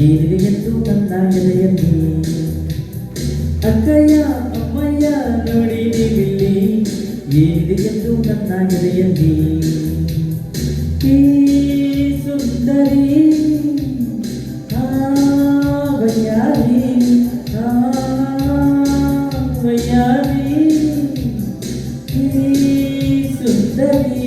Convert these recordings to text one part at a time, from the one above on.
ಏನಿದೆ ಎಂದು ನನ್ನ ಎದೆಯಲ್ಲಿ ಅಕ್ಕಯ್ಯ ಅಮ್ಮಯ್ಯ ನೋಡಿ ನೀವಿಲ್ಲಿ ಏನಿದೆ ಎಂದು ನನ್ನ ಎದೆಯಲ್ಲಿ ಈ ಸುಂದರಿ ವಯ್ಯಾರಿ ವಯ್ಯಾರಿ ಈ ಸುಂದರಿ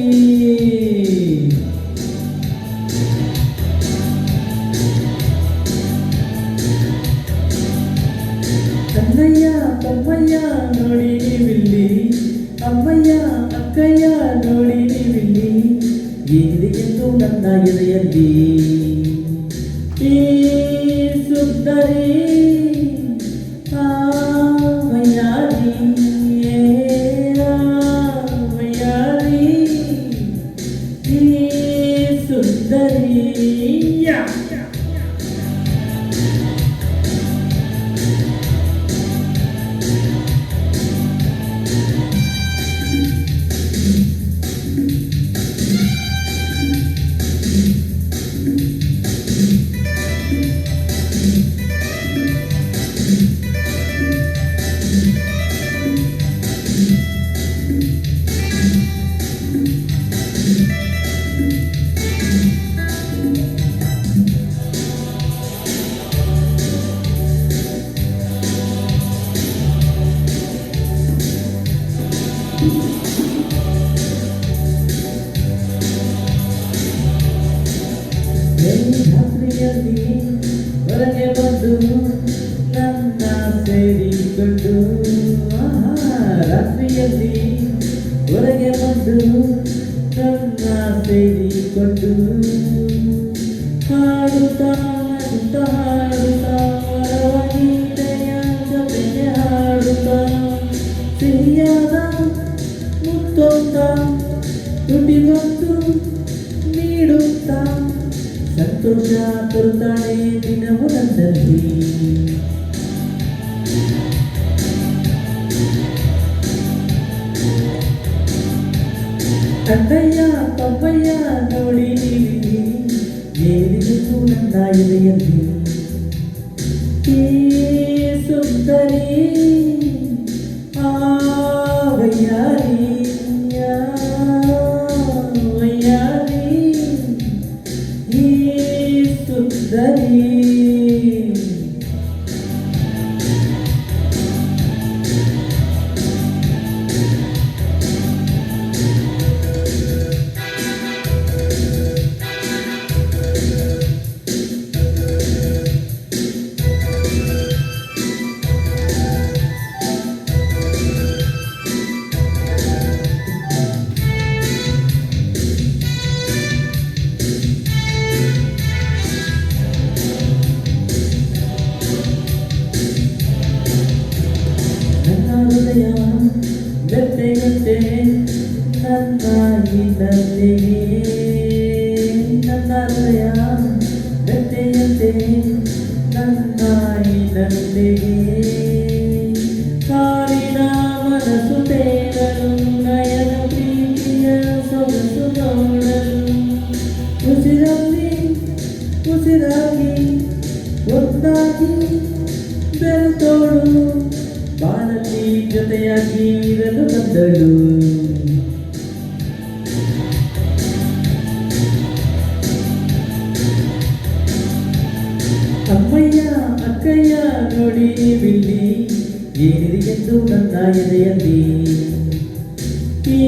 ಕನ್ನಯ್ಯ ತಮ್ಮಯ್ಯ ನೋಡಿ ನೀವಿಲ್ಲಿ ಅಮ್ಮಯ್ಯ ಅಕ್ಕಯ್ಯ ನೋಡಿ ನೀವಿಲ್ಲಿ ಏನಿದೆ ಎಂದು ನನ್ನ ಎದೆಯಲ್ಲಿ ಈ ಸುಂದರಿ ವಯ್ಯಾರಿ ವಯ್ಯಾರಿ ಈ ಸುಂದರಿ ರಾತ್ರಿಯಲ್ಲಿ ಹೊರಗೆ ಬಂದು ನನ್ನ ಸೇರಿಕೊಂಡು ರಾತ್ರಿಯಲ್ಲಿ ಹೊರಗೆ ಬಂದು ನನ್ನ ಸೇರಿಕೊಂಡು ಹಾಡುತ್ತಾ ಹಾಡುತ್ತಾ ಹಾಡುತ್ತಾ ವರವಗೀತೆಯ ಜೊತೆಗೆ ಹಾಡುತ್ತಾ ಸಿಹಿಯಾದ ಮುತ್ತೊಂದ ತುಟಿಗೊಂದು ನೀಡುತ್ತಾ ಸಂತೋಷ ತರುತ್ತಾಳೆ ದಿನವು ನನ್ನಲ್ಲಿ ಅಣ್ಣಯ್ಯ ತಮ್ಮಯ್ಯ ನೋಡಿ ನೀವಿಲ್ಲಿ ಏನಿದ್ದು ನನ್ನ ಎದೆಯಲ್ಲಿ ಈ ಸುಂದರಿ ವಯ್ಯಾರಿ ವಯ್ಯಾರಿ ಈ ಸುಂದರಿ ಹೃದಯ ಗದ್ದೆಗತ್ತೆ ನನ್ನ ಹಿನ್ನೆಲೆಗೆ ನನ್ನ ಹೃದಯ ಗದ್ದೆಯಂತೆ ನನ್ನ ಹಿನ್ನೆಲೆಗೆ ಕಾಲಿನ ಮನಸ್ಸು ತೇರಲು ನಯನ ಪ್ರೀತಿಯ ಸೊಗಸು ನೋಡಲು ಉಸಿರಲ್ಲಿ ಉಸಿರಾಗಿ ಒಂದಾಗಿ ಬೆರೆತೋಳು ಬಾಳಲ್ಲಿ ಜೊತೆಯಾಗಿ ಇರಲು ಬಂದಳು ಅಮ್ಮಯ್ಯ ಅಕ್ಕಯ್ಯ ನೋಡಿ ನೀವಿಲ್ಲಿ ಏನಿದೆ ಎಂದು ನನ್ನ ಎದೆಯಲ್ಲಿ ಈ